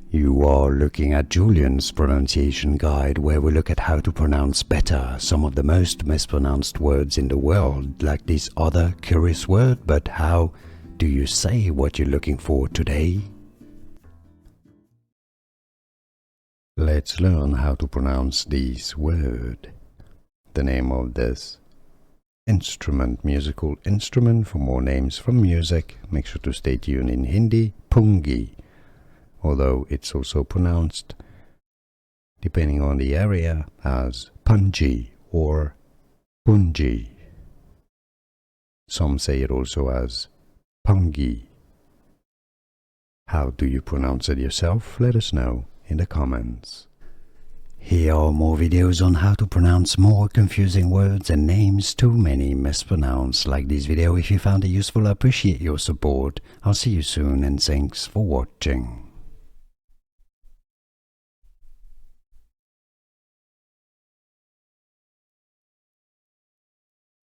You are looking at Julian's pronunciation guide, where we look at how to pronounce better some of the most mispronounced words in the world, like this other curious word. But how do you say what you're looking for today? Let's learn how to pronounce this word. The name of this musical instrument. For more names from music, make sure to stay tuned. In Hindi, Pungi, although it's also pronounced, depending on the area, as Pungi or Pungi. Some say it also as Pungi. How do you pronounce it yourself? Let us know in the comments. Here are more videos on how to pronounce more confusing words and names too many mispronounced. Like this video if you found it useful. I appreciate your support. I'll see you soon and thanks for watching.